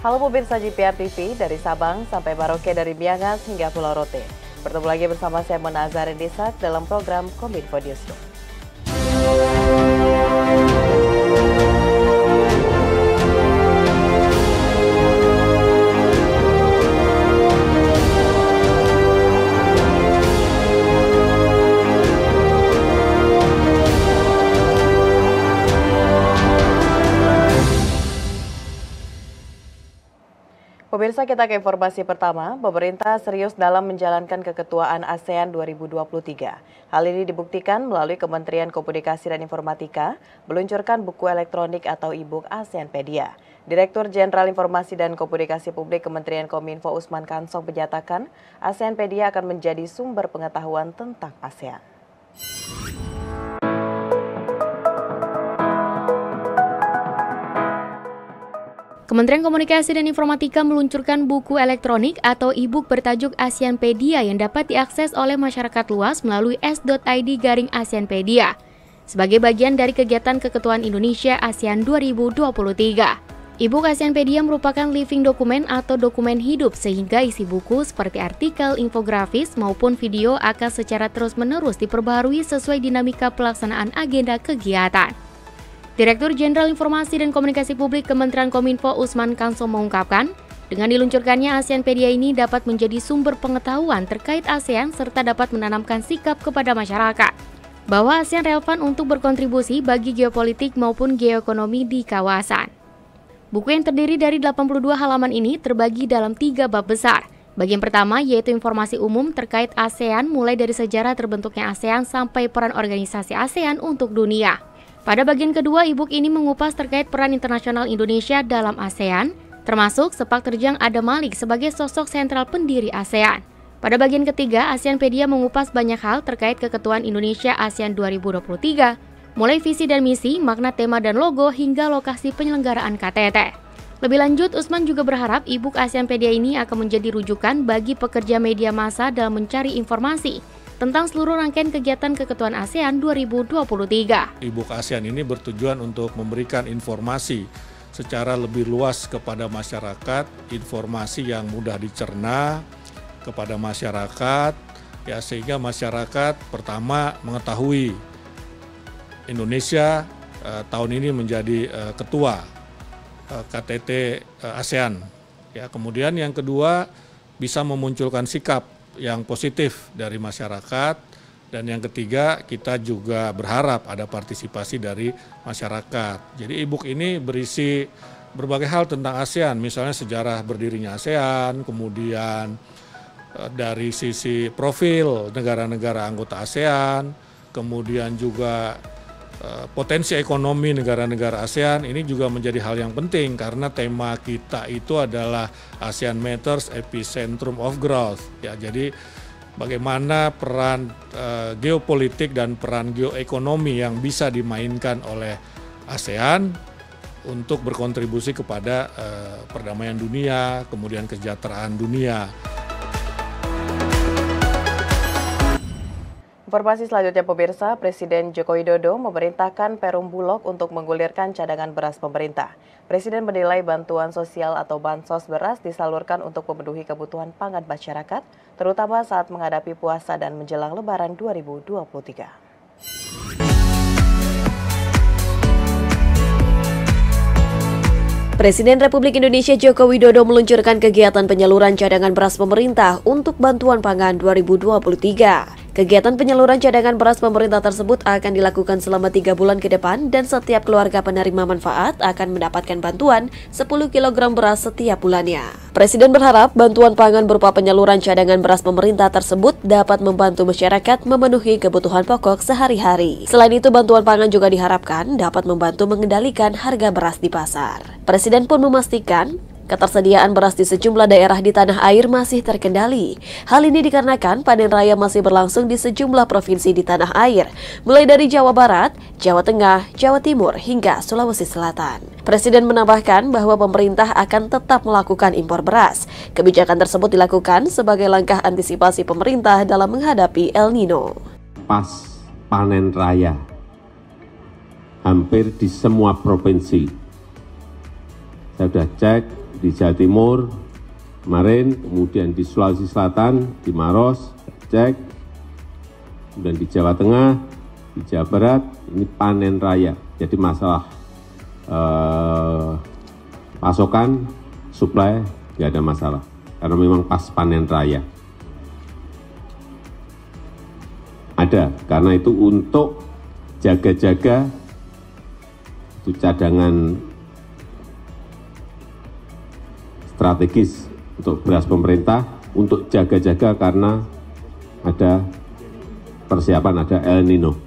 Halo pemirsa GPR TV, dari Sabang sampai Merauke, dari Miangas hingga Pulau Rote. Bertemu lagi bersama saya Mona Azharindisa dalam program Kominfo Newsroom. Pemirsa, kita ke informasi pertama. Pemerintah serius dalam menjalankan keketuaan ASEAN 2023. Hal ini dibuktikan melalui Kementerian Komunikasi dan Informatika meluncurkan buku elektronik atau e-book ASEANpedia. Direktur Jenderal Informasi dan Komunikasi Publik Kementerian Kominfo Usman Kansong menyatakan ASEANpedia akan menjadi sumber pengetahuan tentang ASEAN. Kementerian Komunikasi dan Informatika meluncurkan buku elektronik atau e-book bertajuk ASEANpedia yang dapat diakses oleh masyarakat luas melalui s.id/ASEANpedia sebagai bagian dari kegiatan Keketuaan Indonesia ASEAN 2023. E-book ASEANpedia merupakan living dokumen atau dokumen hidup sehingga isi buku seperti artikel, infografis maupun video akan secara terus-menerus diperbaharui sesuai dinamika pelaksanaan agenda kegiatan. Direktur Jenderal Informasi dan Komunikasi Publik Kementerian Kominfo Usman Kansong mengungkapkan, dengan diluncurkannya ASEANpedia ini dapat menjadi sumber pengetahuan terkait ASEAN serta dapat menanamkan sikap kepada masyarakat bahwa ASEAN relevan untuk berkontribusi bagi geopolitik maupun geoekonomi di kawasan. Buku yang terdiri dari 82 halaman ini terbagi dalam 3 bab besar. Bagian pertama yaitu informasi umum terkait ASEAN mulai dari sejarah terbentuknya ASEAN sampai peran organisasi ASEAN untuk dunia. Pada bagian kedua, e-book ini mengupas terkait peran internasional Indonesia dalam ASEAN, termasuk sepak terjang Adam Malik sebagai sosok sentral pendiri ASEAN. Pada bagian ketiga, ASEANpedia mengupas banyak hal terkait keketuaan Indonesia ASEAN 2023, mulai visi dan misi, makna tema dan logo, hingga lokasi penyelenggaraan KTT. Lebih lanjut, Usman juga berharap e-book ASEANpedia ini akan menjadi rujukan bagi pekerja media massa dalam mencari informasi tentang seluruh rangkaian kegiatan Keketuaan ASEAN 2023. E-book ASEAN ini bertujuan untuk memberikan informasi secara lebih luas kepada masyarakat, informasi yang mudah dicerna kepada masyarakat, ya sehingga masyarakat pertama mengetahui Indonesia tahun ini menjadi ketua KTT ASEAN. Ya, kemudian yang kedua bisa memunculkan sikap yang positif dari masyarakat, dan yang ketiga kita juga berharap ada partisipasi dari masyarakat. Jadi e-book ini berisi berbagai hal tentang ASEAN, misalnya sejarah berdirinya ASEAN, kemudian dari sisi profil negara-negara anggota ASEAN, kemudian juga potensi ekonomi negara-negara ASEAN. Ini juga menjadi hal yang penting karena tema kita itu adalah ASEAN Matters Epicentrum of Growth. Ya, jadi bagaimana peran geopolitik dan peran geoekonomi yang bisa dimainkan oleh ASEAN untuk berkontribusi kepada perdamaian dunia, kemudian kesejahteraan dunia. Informasi selanjutnya pemirsa, Presiden Joko Widodo memerintahkan Perum Bulog untuk menggulirkan cadangan beras pemerintah. Presiden menilai bantuan sosial atau bansos beras disalurkan untuk memenuhi kebutuhan pangan masyarakat, terutama saat menghadapi puasa dan menjelang Lebaran 2023. Presiden Republik Indonesia Joko Widodo meluncurkan kegiatan penyaluran cadangan beras pemerintah untuk bantuan pangan 2023. Kegiatan penyaluran cadangan beras pemerintah tersebut akan dilakukan selama 3 bulan ke depan dan setiap keluarga penerima manfaat akan mendapatkan bantuan 10 kg beras setiap bulannya. Presiden berharap bantuan pangan berupa penyaluran cadangan beras pemerintah tersebut dapat membantu masyarakat memenuhi kebutuhan pokok sehari-hari. Selain itu, bantuan pangan juga diharapkan dapat membantu mengendalikan harga beras di pasar. Presiden pun memastikan ketersediaan beras di sejumlah daerah di tanah air masih terkendali. Hal ini dikarenakan panen raya masih berlangsung di sejumlah provinsi di tanah air, mulai dari Jawa Barat, Jawa Tengah, Jawa Timur, hingga Sulawesi Selatan. Presiden menambahkan bahwa pemerintah akan tetap melakukan impor beras. Kebijakan tersebut dilakukan sebagai langkah antisipasi pemerintah dalam menghadapi El Nino. Pas panen raya, hampir di semua provinsi, saya sudah cek di Jawa Timur kemarin, kemudian di Sulawesi Selatan, di Maros, cek, kemudian di Jawa Tengah, di Jawa Barat, ini panen raya. Jadi masalah pasokan, suplai, nggak ada masalah. Karena memang pas panen raya. Ada, karena itu untuk jaga-jaga itu cadangan strategis untuk beras pemerintah, untuk jaga-jaga karena ada persiapan, ada El Nino.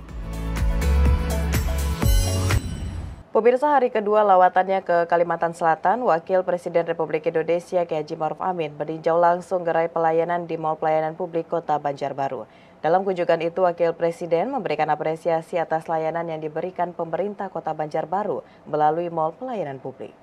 Pemirsa, hari kedua lawatannya ke Kalimantan Selatan, Wakil Presiden Republik Indonesia Kiai Haji Ma'ruf Amin meninjau langsung gerai pelayanan di Mall Pelayanan Publik Kota Banjarbaru. Dalam kunjungan itu, Wakil Presiden memberikan apresiasi atas layanan yang diberikan pemerintah Kota Banjarbaru melalui Mall Pelayanan Publik.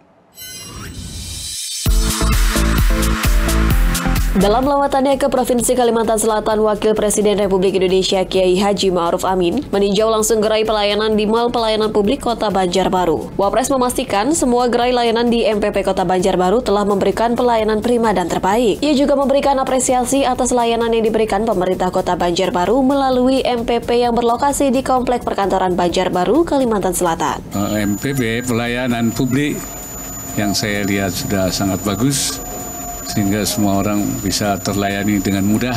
Dalam lawatannya ke Provinsi Kalimantan Selatan, Wakil Presiden Republik Indonesia Kiai Haji Ma'ruf Amin meninjau langsung gerai pelayanan di Mall Pelayanan Publik Kota Banjarbaru. Wapres memastikan semua gerai layanan di MPP Kota Banjarbaru telah memberikan pelayanan prima dan terbaik. Ia juga memberikan apresiasi atas layanan yang diberikan pemerintah Kota Banjarbaru melalui MPP yang berlokasi di Komplek Perkantoran Banjarbaru, Kalimantan Selatan. MPP pelayanan publik yang saya lihat sudah sangat bagus, sehingga semua orang bisa terlayani dengan mudah,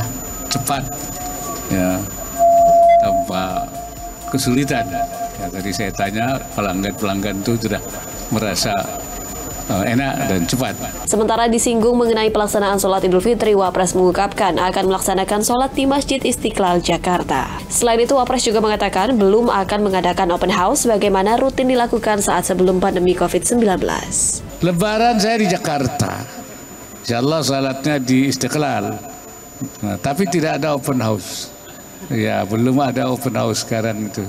cepat, ya, tanpa kesulitan. Ya, tadi saya tanya pelanggan-pelanggan itu sudah merasa enak dan cepat. Sementara disinggung mengenai pelaksanaan sholat Idul Fitri, Wapres mengungkapkan akan melaksanakan sholat di Masjid Istiqlal, Jakarta. Selain itu, Wapres juga mengatakan belum akan mengadakan open house bagaimana rutin dilakukan saat sebelum pandemi COVID-19. Lebaran saya di Jakarta. Insya Allah salatnya di Istiqlal, nah, tapi tidak ada open house. Ya, belum ada open house sekarang itu.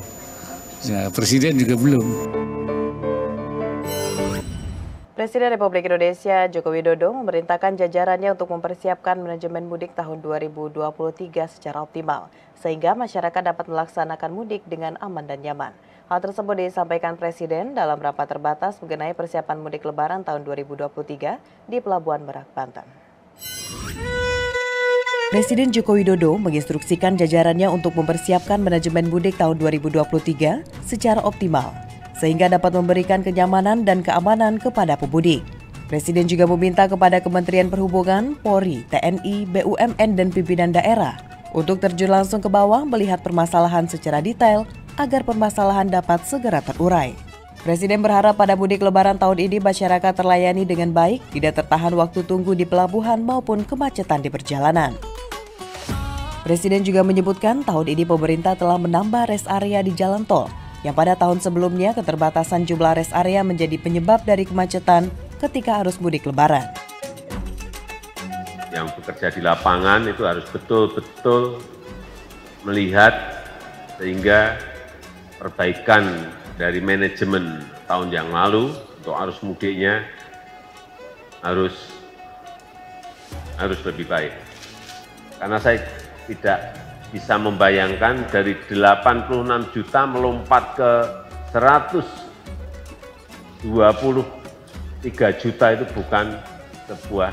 Ya, Presiden juga belum. Presiden Republik Indonesia Joko Widodo memerintahkan jajarannya untuk mempersiapkan manajemen mudik tahun 2023 secara optimal, sehingga masyarakat dapat melaksanakan mudik dengan aman dan nyaman. Hal tersebut disampaikan Presiden dalam rapat terbatas mengenai persiapan mudik Lebaran tahun 2023 di Pelabuhan Merak, Banten. Presiden Joko Widodo menginstruksikan jajarannya untuk mempersiapkan manajemen mudik tahun 2023 secara optimal, sehingga dapat memberikan kenyamanan dan keamanan kepada pemudik. Presiden juga meminta kepada Kementerian Perhubungan, Polri, TNI, BUMN, dan pimpinan daerah untuk terjun langsung ke bawah melihat permasalahan secara detail agar permasalahan dapat segera terurai. Presiden berharap pada mudik Lebaran tahun ini masyarakat terlayani dengan baik, tidak tertahan waktu tunggu di pelabuhan maupun kemacetan di perjalanan. Presiden juga menyebutkan tahun ini pemerintah telah menambah rest area di jalan tol, yang pada tahun sebelumnya keterbatasan jumlah rest area menjadi penyebab dari kemacetan ketika arus mudik Lebaran. Yang bekerja di lapangan itu harus betul-betul melihat sehingga perbaikan dari manajemen tahun yang lalu untuk arus mudiknya harus lebih baik. Karena saya tidak bisa membayangkan dari 86 juta melompat ke 123 juta itu bukan sebuah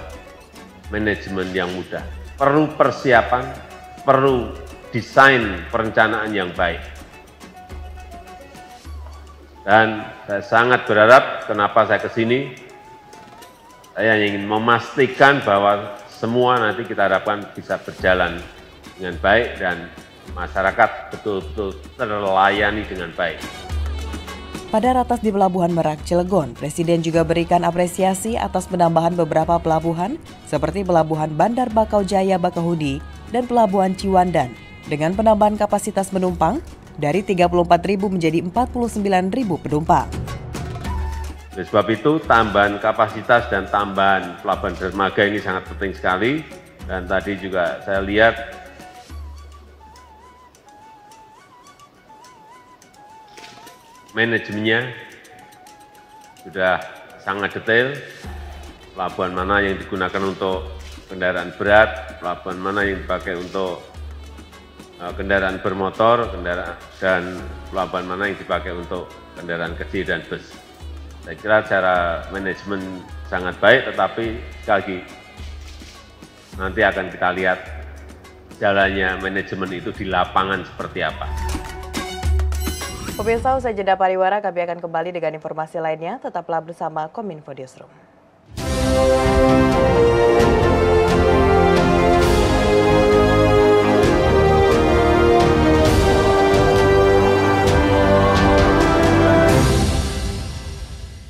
manajemen yang mudah. Perlu persiapan, perlu desain perencanaan yang baik. Dan saya sangat berharap, kenapa saya ke sini, saya ingin memastikan bahwa semua nanti kita harapkan bisa berjalan dengan baik dan masyarakat betul-betul terlayani dengan baik. Pada ratas di Pelabuhan Merak, Cilegon, Presiden juga berikan apresiasi atas penambahan beberapa pelabuhan seperti Pelabuhan Bandar Bakau Jaya Bakauheni dan Pelabuhan Ciwandan dengan penambahan kapasitas penumpang dari 34.000 menjadi 49.000 penumpang. Oleh sebab itu, tambahan kapasitas dan tambahan pelabuhan dermaga ini sangat penting sekali. Dan tadi juga saya lihat manajemennya sudah sangat detail. Pelabuhan mana yang digunakan untuk kendaraan berat, pelabuhan mana yang dipakai untuk kendaraan bermotor, dan pelabuhan mana yang dipakai untuk kendaraan kecil dan bus. Saya kira cara manajemen sangat baik, tetapi sekali lagi nanti akan kita lihat jalannya manajemen itu di lapangan seperti apa. Pemirsa, usai jeda pariwara kami akan kembali dengan informasi lainnya. Tetaplah bersama Kominfo Newsroom.